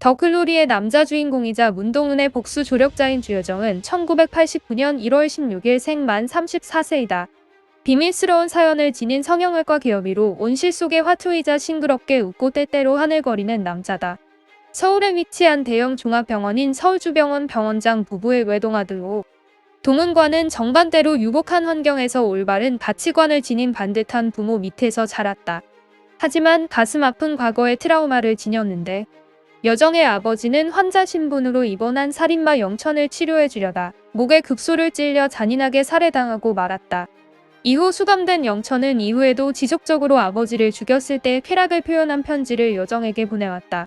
더 글로리의 남자 주인공이자 문동은의 복수 조력자인 주여정은 1989년 1월 16일 생 만 34세이다. 비밀스러운 사연을 지닌 성형외과 기업이로 온실 속의 화투이자 싱그럽게 웃고 때때로 하늘거리는 남자다. 서울에 위치한 대형 종합병원인 서울주병원 병원장 부부의 외동아들로 동은과는 정반대로 유복한 환경에서 올바른 가치관을 지닌 반듯한 부모 밑에서 자랐다. 하지만 가슴 아픈 과거의 트라우마를 지녔는데 여정의 아버지는 환자 신분으로 입원한 살인마 영천을 치료해주려다 목에 급소를 찔려 잔인하게 살해당하고 말았다. 이후 수감된 영천은 이후에도 지속적으로 아버지를 죽였을 때의 쾌락을 표현한 편지를 여정에게 보내왔다.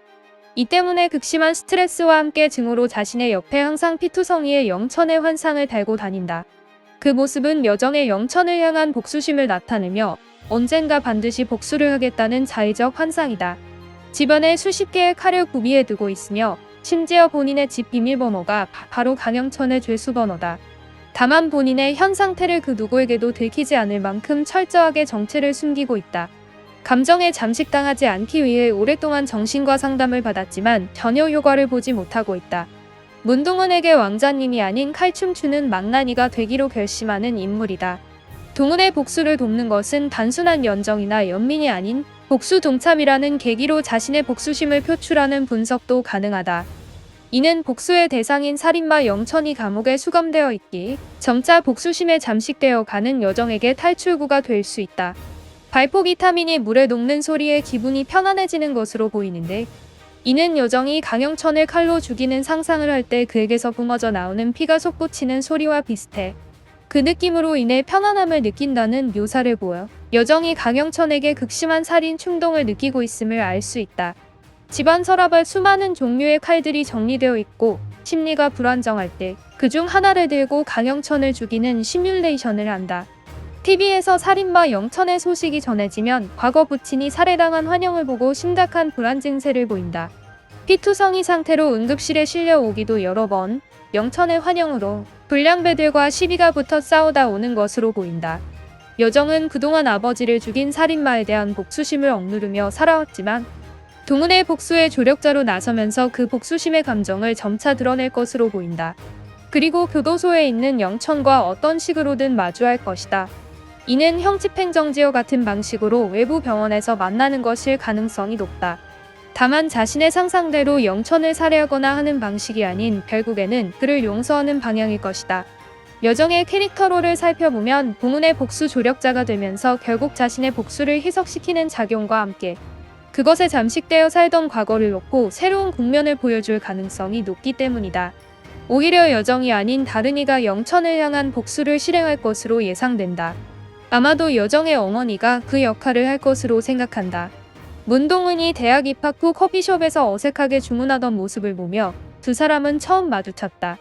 이 때문에 극심한 스트레스와 함께 증오로 자신의 옆에 항상 피투성이의 영천의 환상을 달고 다닌다. 그 모습은 여정의 영천을 향한 복수심을 나타내며 언젠가 반드시 복수를 하겠다는 자의적 환상이다. 집안에 수십 개의 칼을 구비해 두고 있으며 심지어 본인의 집 비밀번호가 바로 강영천의 죄수번호다. 다만 본인의 현 상태를 그 누구에게도 들키지 않을 만큼 철저하게 정체를 숨기고 있다. 감정에 잠식당하지 않기 위해 오랫동안 정신과 상담을 받았지만 전혀 효과를 보지 못하고 있다. 문동은에게 왕자님이 아닌 칼춤추는 망나니가 되기로 결심하는 인물이다. 동은의 복수를 돕는 것은 단순한 연정이나 연민이 아닌 복수 동참이라는 계기로 자신의 복수심을 표출하는 분석도 가능하다. 이는 복수의 대상인 살인마 영천이 감옥에 수감되어 있기 점차 복수심에 잠식되어 가는 여정에게 탈출구가 될 수 있다. 발포 비타민이 물에 녹는 소리에 기분이 편안해지는 것으로 보이는데 이는 여정이 강영천을 칼로 죽이는 상상을 할 때 그에게서 뿜어져 나오는 피가 솟구치는 소리와 비슷해. 그 느낌으로 인해 편안함을 느낀다는 묘사를 보여 여정이 강영천에게 극심한 살인 충동을 느끼고 있음을 알 수 있다. 집안 서랍에 수많은 종류의 칼들이 정리되어 있고 심리가 불안정할 때 그중 하나를 들고 강영천을 죽이는 시뮬레이션을 한다. TV에서 살인마 영천의 소식이 전해지면 과거 부친이 살해당한 환영을 보고 심각한 불안 증세를 보인다. 피투성이 상태로 응급실에 실려오기도 여러 번 영천의 환영으로 불량배들과 시비가 붙어 싸우다 오는 것으로 보인다. 여정은 그동안 아버지를 죽인 살인마에 대한 복수심을 억누르며 살아왔지만 동은의 복수의 조력자로 나서면서 그 복수심의 감정을 점차 드러낼 것으로 보인다. 그리고 교도소에 있는 영천과 어떤 식으로든 마주할 것이다. 이는 형집행정지와 같은 방식으로 외부 병원에서 만나는 것일 가능성이 높다. 다만 자신의 상상대로 영천을 살해하거나 하는 방식이 아닌 결국에는 그를 용서하는 방향일 것이다. 여정의 캐릭터로를 살펴보면 동은의 복수 조력자가 되면서 결국 자신의 복수를 희석시키는 작용과 함께 그것에 잠식되어 살던 과거를 놓고 새로운 국면을 보여줄 가능성이 높기 때문이다. 오히려 여정이 아닌 다른 이가 영천을 향한 복수를 실행할 것으로 예상된다. 아마도 여정의 어머니가 그 역할을 할 것으로 생각한다. 문동은이 대학 입학 후 커피숍에서 어색하게 주문하던 모습을 보며 두 사람은 처음 마주쳤다.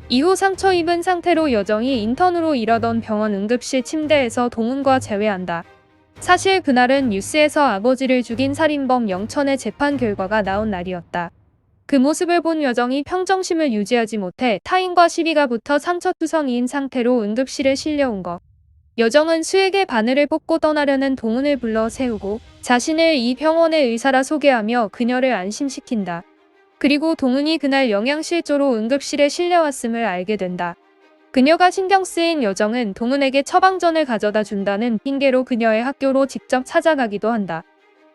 이후 상처 입은 상태로 여정이 인턴으로 일하던 병원 응급실 침대에서 동은과 재회한다. 사실 그날은 뉴스에서 아버지를 죽인 살인범 영천의 재판 결과가 나온 날이었다. 그 모습을 본 여정이 평정심을 유지하지 못해 타인과 시비가 붙어 상처투성이인 상태로 응급실에 실려온 것. 여정은 수액의 바늘을 뽑고 떠나려는 동은을 불러 세우고 자신을 이 병원의 의사라 소개하며 그녀를 안심시킨다. 그리고 동은이 그날 영양실조로 응급실에 실려왔음을 알게 된다. 그녀가 신경 쓰인 여정은 동은에게 처방전을 가져다 준다는 핑계로 그녀의 학교로 직접 찾아가기도 한다.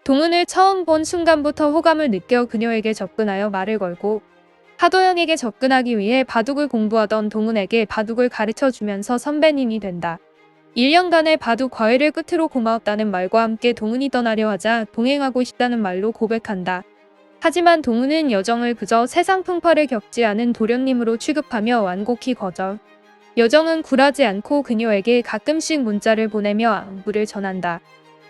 동은을 처음 본 순간부터 호감을 느껴 그녀에게 접근하여 말을 걸고 하도영에게 접근하기 위해 바둑을 공부하던 동은에게 바둑을 가르쳐주면서 선배님이 된다. 1년간의 바둑 과외를 끝으로 고마웠다는 말과 함께 동은이 떠나려 하자 동행하고 싶다는 말로 고백한다. 하지만 동은은 여정을 그저 세상 풍파를 겪지 않은 도련님으로 취급하며 완곡히 거절. 여정은 굴하지 않고 그녀에게 가끔씩 문자를 보내며 안부를 전한다.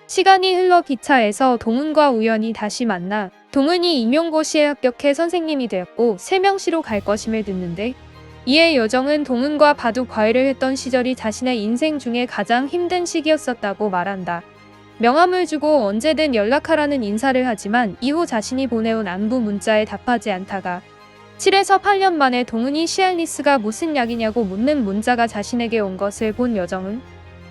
시간이 흘러 기차에서 동은과 우연히 다시 만나 동은이 임용고시에 합격해 선생님이 되었고 세명시로 갈 것임을 듣는데 이에 여정은 동은과 바둑 과외를 했던 시절이 자신의 인생 중에 가장 힘든 시기였었다고 말한다. 명함을 주고 언제든 연락하라는 인사를 하지만 이후 자신이 보내온 안부 문자에 답하지 않다가 7에서 8년 만에 동은이 시알리스가 무슨 약이냐고 묻는 문자가 자신에게 온 것을 본 여정은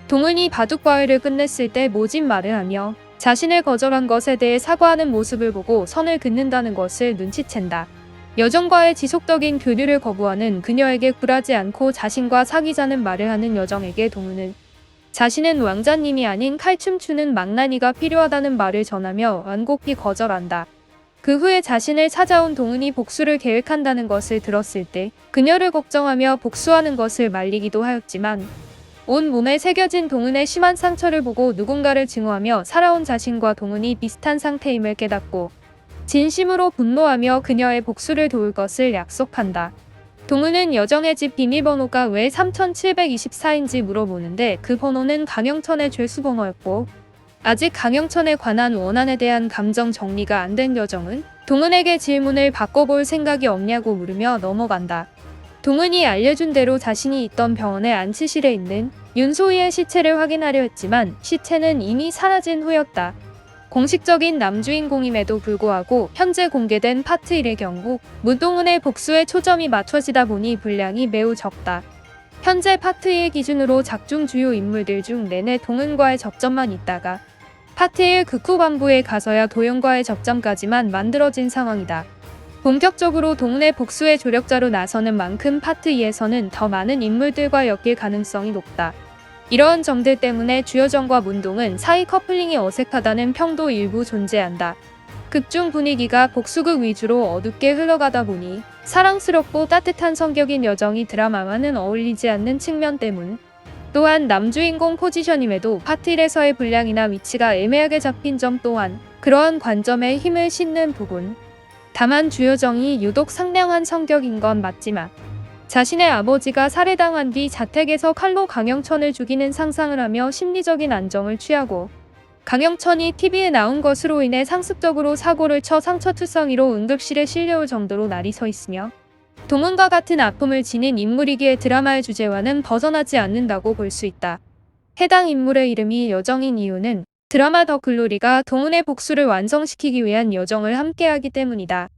동은이 바둑 과외를 끝냈을 때 모진 말을 하며 자신을 거절한 것에 대해 사과하는 모습을 보고 선을 긋는다는 것을 눈치챈다. 여정과의 지속적인 교류를 거부하는 그녀에게 굴하지 않고 자신과 사귀자는 말을 하는 여정에게 동우는 자신은 왕자님이 아닌 칼춤 추는 망나니가 필요하다는 말을 전하며 완곡히 거절한다. 그 후에 자신을 찾아온 동훈이 복수를 계획한다는 것을 들었을 때 그녀를 걱정하며 복수하는 것을 말리기도 하였지만 온 몸에 새겨진 동훈의 심한 상처를 보고 누군가를 증오하며 살아온 자신과 동훈이 비슷한 상태임을 깨닫고 진심으로 분노하며 그녀의 복수를 도울 것을 약속한다. 동훈은 여정의 집 비밀번호가 왜 3724인지 물어보는데 그 번호는 강영천의 죄수번호였고 아직 강영천에 관한 원한에 대한 감정 정리가 안 된 여정은 동훈에게 질문을 바꿔볼 생각이 없냐고 물으며 넘어간다. 동훈이 알려준 대로 자신이 있던 병원의 안치실에 있는 윤소희의 시체를 확인하려 했지만 시체는 이미 사라진 후였다. 공식적인 남주인공임에도 불구하고 현재 공개된 파트 1의 경우 문동훈의 복수에 초점이 맞춰지다 보니 분량이 매우 적다. 현재 파트 1 기준으로 작중 주요 인물들 중 내내 동훈과의 접점만 있다가 파트 1 극후반부에 가서야 도영과의 접점까지만 만들어진 상황이다. 본격적으로 동훈의 복수의 조력자로 나서는 만큼 파트 2에서는 더 많은 인물들과 엮일 가능성이 높다. 이러한 점들 때문에 주여정과 문동은 사이 커플링이 어색하다는 평도 일부 존재한다. 극중 분위기가 복수극 위주로 어둡게 흘러가다 보니 사랑스럽고 따뜻한 성격인 여정이 드라마와는 어울리지 않는 측면 때문. 또한 남주인공 포지션임에도 파트 1에서의 분량이나 위치가 애매하게 잡힌 점 또한 그러한 관점에 힘을 싣는 부분. 다만 주여정이 유독 상냥한 성격인 건 맞지만 자신의 아버지가 살해당한 뒤 자택에서 칼로 강영천을 죽이는 상상을 하며 심리적인 안정을 취하고 강영천이 TV에 나온 것으로 인해 상습적으로 사고를 쳐 상처투성이로 응급실에 실려올 정도로 날이 서 있으며 동훈과 같은 아픔을 지닌 인물이기에 드라마의 주제와는 벗어나지 않는다고 볼 수 있다. 해당 인물의 이름이 여정인 이유는 드라마 더 글로리가 동훈의 복수를 완성시키기 위한 여정을 함께하기 때문이다.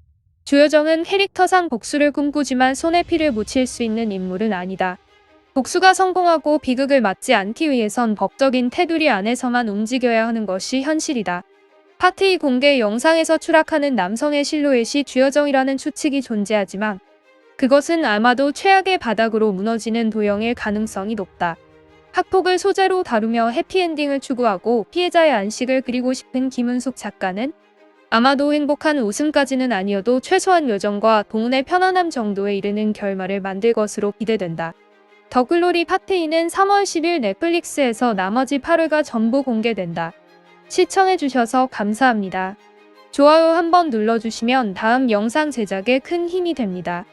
주여정은 캐릭터상 복수를 꿈꾸지만 손에 피를 묻힐 수 있는 인물은 아니다. 복수가 성공하고 비극을 맞지 않기 위해선 법적인 테두리 안에서만 움직여야 하는 것이 현실이다. 파트 2 공개 영상에서 추락하는 남성의 실루엣이 주여정이라는 추측이 존재하지만 그것은 아마도 최악의 바닥으로 무너지는 도영일 가능성이 높다. 학폭을 소재로 다루며 해피엔딩을 추구하고 피해자의 안식을 그리고 싶은 김은숙 작가는 아마도 행복한 웃음까지는 아니어도 최소한 여정과 동훈의 편안함 정도에 이르는 결말을 만들 것으로 기대된다. 더 글로리 파트 2는 3월 10일 넷플릭스에서 나머지 8회가 전부 공개된다. 시청해주셔서 감사합니다. 좋아요 한번 눌러주시면 다음 영상 제작에 큰 힘이 됩니다.